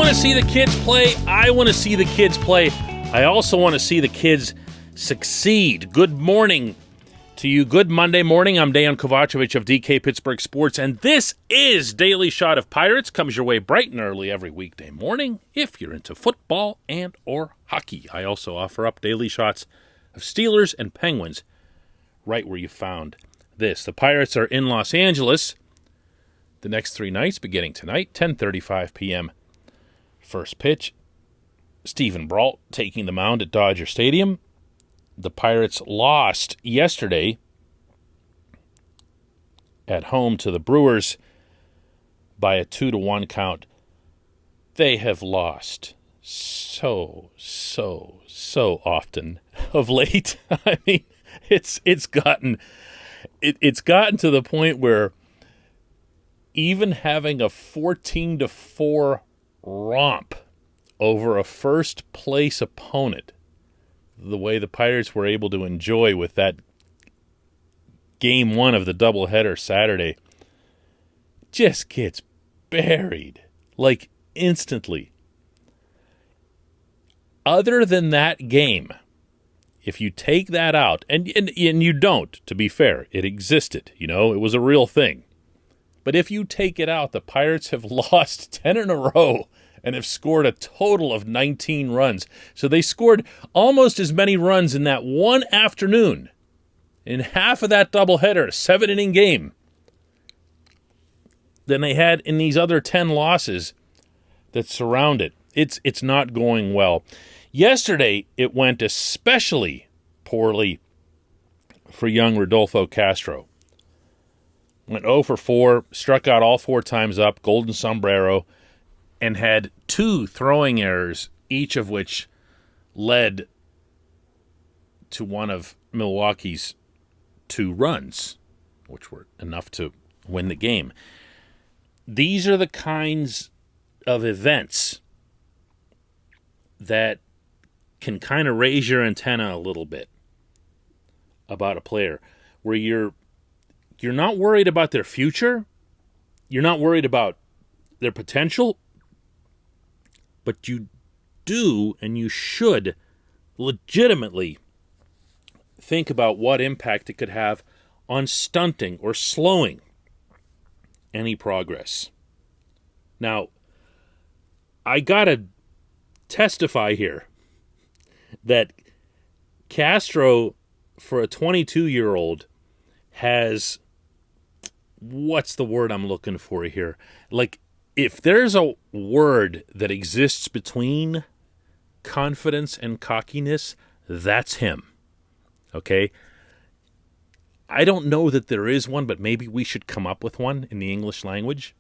to see the kids play. I want to see the kids play. I also want to see the kids succeed. Good morning to you. Good Monday morning. I'm Dejan Kovacevic of DK Pittsburgh Sports, and this is Daily Shot of Pirates. Comes your way bright and early every weekday morning if you're into football and or hockey. I also offer up daily shots of Steelers and Penguins right where you found this. The Pirates are in Los Angeles the next 3 nights, beginning tonight, 10:35 p.m. First pitch. Stephen Brault taking the mound at Dodger Stadium. The Pirates lost yesterday at home to the Brewers by a 2-1 count. They have lost so often of late. I mean, it's gotten to the point where even having a 14-4 romp over a first-place opponent, the way the Pirates were able to enjoy with that Game 1 of the doubleheader Saturday, just gets buried, like instantly. Other than that game, if you take that out, and you don't, to be fair, it existed, it was a real thing. But if you take it out, the Pirates have lost 10 in a row and have scored a total of 19 runs. So they scored almost as many runs in that one afternoon, in half of that doubleheader, a 7-inning game, than they had in these other 10 losses that surround it. It's not going well. Yesterday, it went especially poorly for young Rodolfo Castro. Went 0 for 4, struck out all 4 times up, golden sombrero, and had 2 throwing errors, each of which led to one of Milwaukee's 2 runs, which were enough to win the game. These are the kinds of events that can kind of raise your antenna a little bit about a player, where you're not worried about their future, you're not worried about their potential, but you do and you should legitimately think about what impact it could have on stunting or slowing any progress. Now, I gotta testify here that Castro, for a 22-year-old, has, what's the word I'm looking for here? Like, if there's a word that exists between confidence and cockiness, that's him. Okay? I don't know that there is one, but maybe we should come up with one in the English language.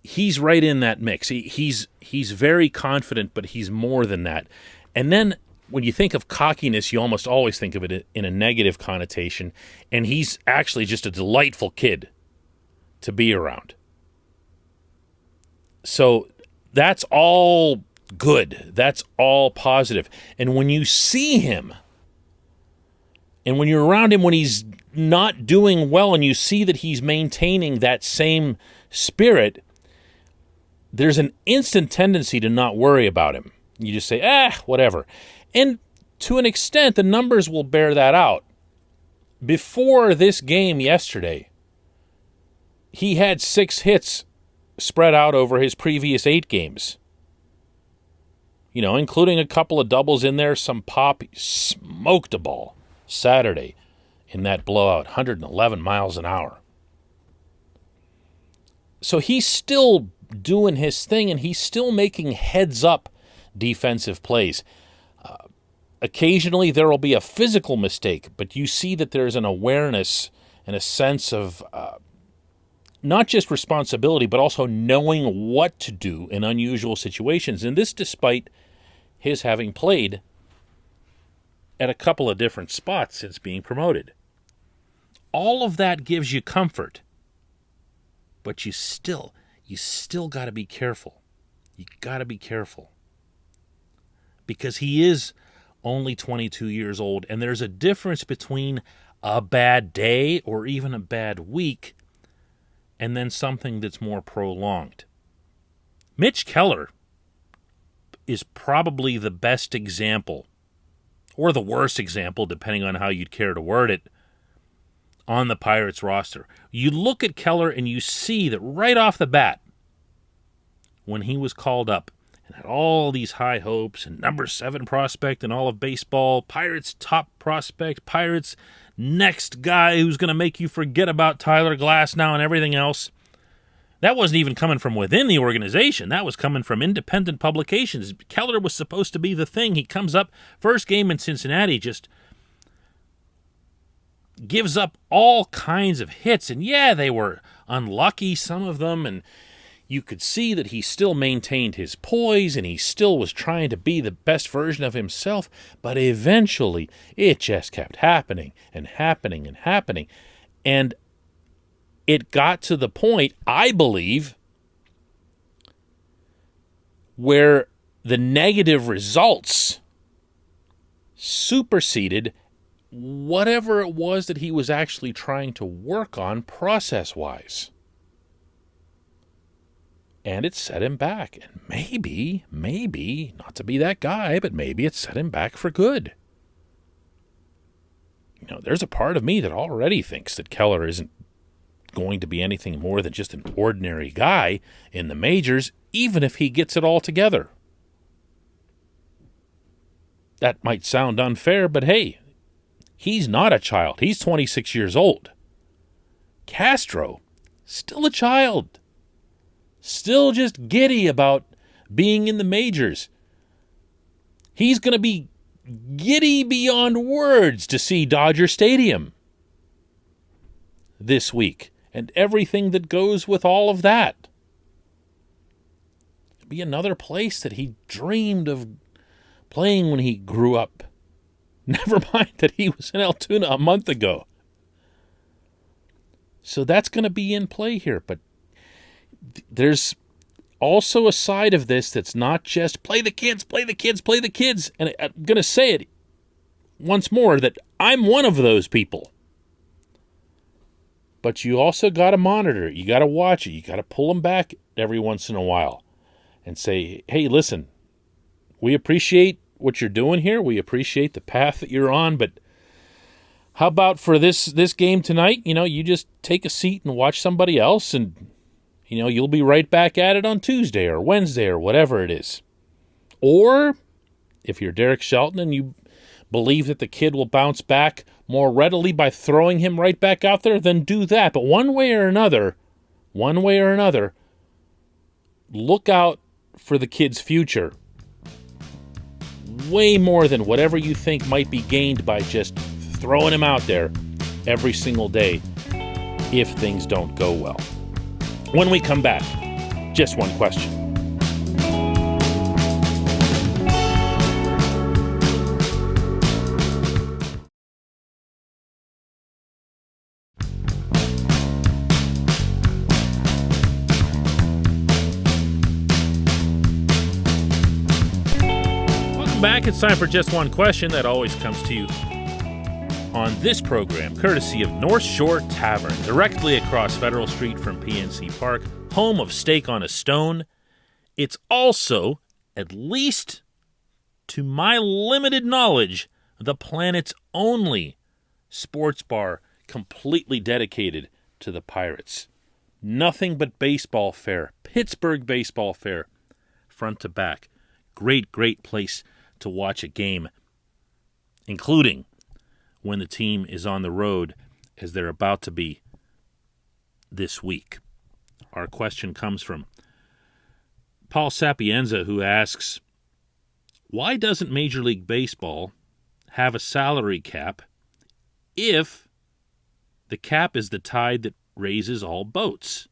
He's right in that mix. He's very confident, but he's more than that. And then when you think of cockiness, you almost always think of it in a negative connotation, and he's actually just a delightful kid to be around. So that's all good. That's all positive. And when you see him, and when you're around him when he's not doing well, and you see that he's maintaining that same spirit, there's an instant tendency to not worry about him. You just say, whatever. And to an extent, the numbers will bear that out. Before this game yesterday, he had 6 hits spread out over his previous 8 games. Including a couple of doubles in there, some pop. He smoked a ball Saturday in that blowout, 111 miles an hour. So he's still doing his thing, and he's still making heads-up defensive plays. Occasionally there will be a physical mistake, but you see that there's an awareness and a sense of not just responsibility, but also knowing what to do in unusual situations. And this despite his having played at a couple of different spots since being promoted. All of that gives you comfort, but you still got to be careful. You got to be careful. Because he is only 22 years old, and there's a difference between a bad day or even a bad week and then something that's more prolonged. Mitch Keller is probably the best example, or the worst example, depending on how you'd care to word it, on the Pirates roster. You look at Keller and you see that right off the bat, when he was called up and had all these high hopes and number 7 prospect in all of baseball, Pirates top prospect, Pirates next guy who's going to make you forget about Tyler Glass now and everything else. That wasn't even coming from within the organization. That was coming from independent publications. Keller was supposed to be the thing. He comes up, first game in Cincinnati, just gives up all kinds of hits. And yeah, they were unlucky, some of them, and you could see that he still maintained his poise and he still was trying to be the best version of himself. But eventually, it just kept happening and happening and happening. And it got to the point, I believe, where the negative results superseded whatever it was that he was actually trying to work on process-wise. And it set him back. And maybe, not to be that guy, but maybe it set him back for good. You know, there's a part of me that already thinks that Keller isn't going to be anything more than just an ordinary guy in the majors, even if he gets it all together. That might sound unfair, but hey, he's not a child. He's 26 years old. Castro, still a child. Still just giddy about being in the majors. He's going to be giddy beyond words to see Dodger Stadium this week and everything that goes with all of that. It'd be another place that he dreamed of playing when he grew up. Never mind that he was in Altoona a month ago. So that's going to be in play here. But there's also a side of this that's not just play the kids, play the kids, play the kids. And I'm going to say it once more that I'm one of those people. But you also got to monitor it. You got to watch it. You got to pull them back every once in a while and say, hey, listen, we appreciate what you're doing here. We appreciate the path that you're on, but how about for this game tonight, you just take a seat and watch somebody else, and, you'll be right back at it on Tuesday or Wednesday or whatever it is. Or if you're Derek Shelton and you believe that the kid will bounce back more readily by throwing him right back out there, then do that. But one way or another, look out for the kid's future way more than whatever you think might be gained by just throwing him out there every single day if things don't go well. When we come back, just one question. Back, it's time for Just One Question that always comes to you on this program, courtesy of North Shore Tavern, directly across Federal Street from PNC Park, home of Steak on a Stone. It's also, at least to my limited knowledge, the planet's only sports bar completely dedicated to the Pirates. Nothing but baseball fare, Pittsburgh baseball fare, front to back. Great place to watch a game, including when the team is on the road, as they're about to be this week. Our question comes from Paul Sapienza, who asks, why doesn't Major League Baseball have a salary cap if the cap is the tide that raises all boats?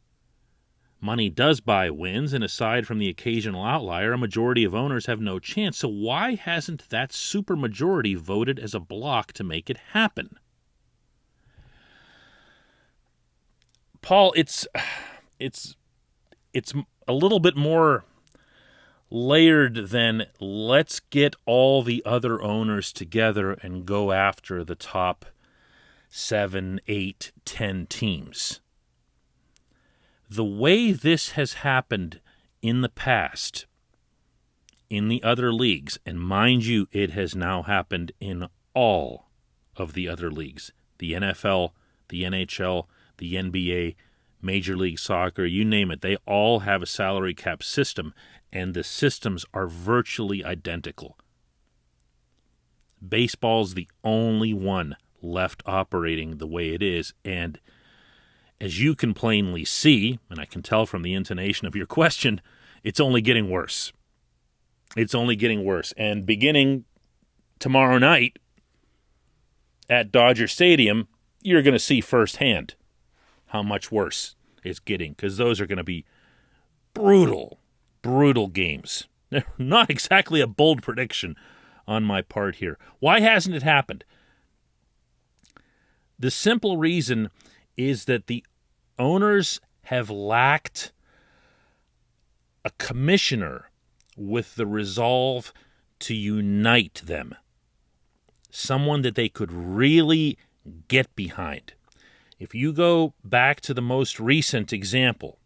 Money does buy wins, and aside from the occasional outlier, a majority of owners have no chance. So why hasn't that supermajority voted as a block to make it happen? Paul, it's a little bit more layered than let's get all the other owners together and go after the top 7, 8, 10 teams. The way this has happened in the past in the other leagues, and mind you, it has now happened in all of the other leagues, the NFL, the NHL, the NBA, Major League Soccer, you name it, they all have a salary cap system, and the systems are virtually identical. Baseball's the only one left operating the way it is, and as you can plainly see, and I can tell from the intonation of your question, it's only getting worse. It's only getting worse. And beginning tomorrow night at Dodger Stadium, you're going to see firsthand how much worse it's getting, because those are going to be brutal, brutal games. Not exactly a bold prediction on my part here. Why hasn't it happened? The simple reason is that the owners have lacked a commissioner with the resolve to unite them. Someone that they could really get behind. If you go back to the most recent example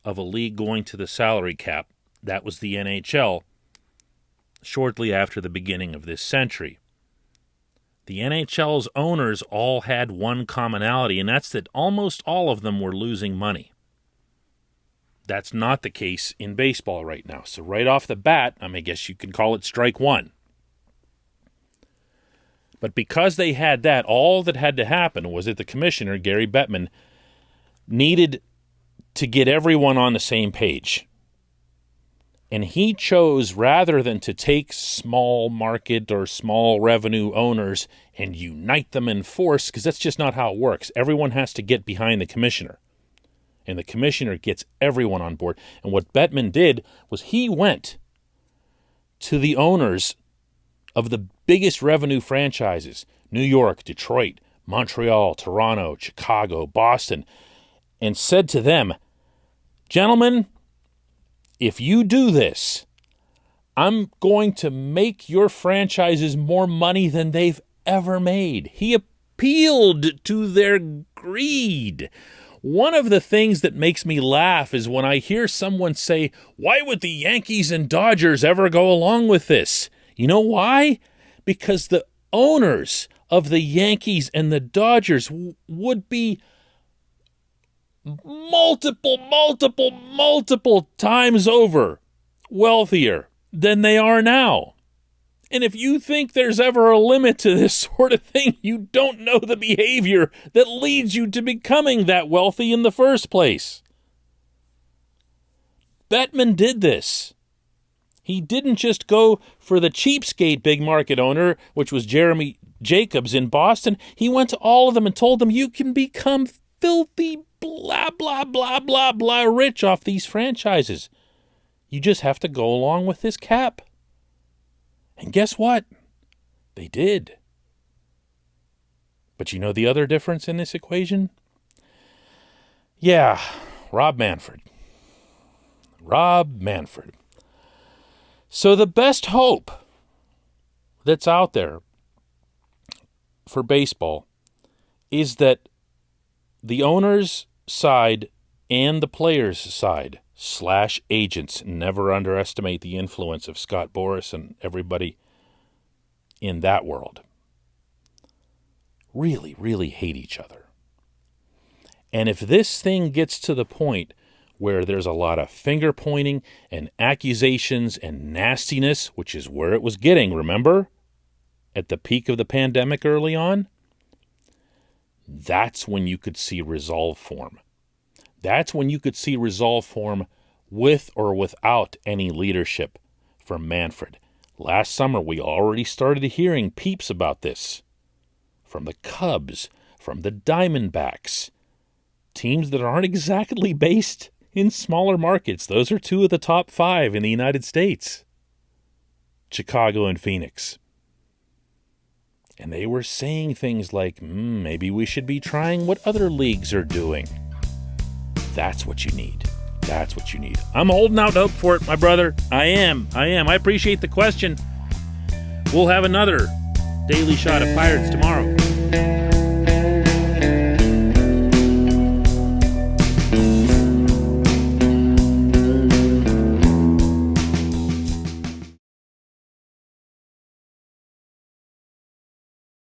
of a league going to the salary cap, that was the NHL, shortly after the beginning of this century. The NHL's owners all had one commonality, and that's that almost all of them were losing money. That's not the case in baseball right now. So right off the bat, I guess you can call it strike one. But because they had that, all that had to happen was that the commissioner, Gary Bettman, needed to get everyone on the same page. And he chose, rather than to take small market or small revenue owners and unite them in force, because that's just not how it works. Everyone has to get behind the commissioner. And the commissioner gets everyone on board. And what Bettman did was he went to the owners of the biggest revenue franchises, New York, Detroit, Montreal, Toronto, Chicago, Boston, and said to them, "Gentlemen, if you do this, I'm going to make your franchises more money than they've ever made." He appealed to their greed. One of the things that makes me laugh is when I hear someone say, "Why would the Yankees and Dodgers ever go along with this?" You know why? Because the owners of the Yankees and the Dodgers would be multiple times over wealthier than they are now. And if you think there's ever a limit to this sort of thing, you don't know the behavior that leads you to becoming that wealthy in the first place. Bettman did this. He didn't just go for the cheapskate big market owner, which was Jeremy Jacobs in Boston. He went to all of them and told them, you can become filthy blah, blah, blah, blah, blah rich off these franchises. You just have to go along with this cap. And guess what? They did. But you know the other difference in this equation? Yeah, Rob Manfred. So the best hope that's out there for baseball is that the owner's side and the players' side / agents, never underestimate the influence of Scott Boras and everybody in that world, really, really hate each other. And if this thing gets to the point where there's a lot of finger pointing and accusations and nastiness, which is where it was getting, remember, at the peak of the pandemic early on, that's when you could see resolve form. That's when you could see resolve form with or without any leadership from Manfred. Last summer, we already started hearing peeps about this from the Cubs, from the Diamondbacks, teams that aren't exactly based in smaller markets. Those are two of the top 5 in the United States, Chicago and Phoenix. And they were saying things like, maybe we should be trying what other leagues are doing. That's what you need. That's what you need. I'm holding out hope for it, my brother. I am. I appreciate the question. We'll have another Daily Shot of Pirates tomorrow.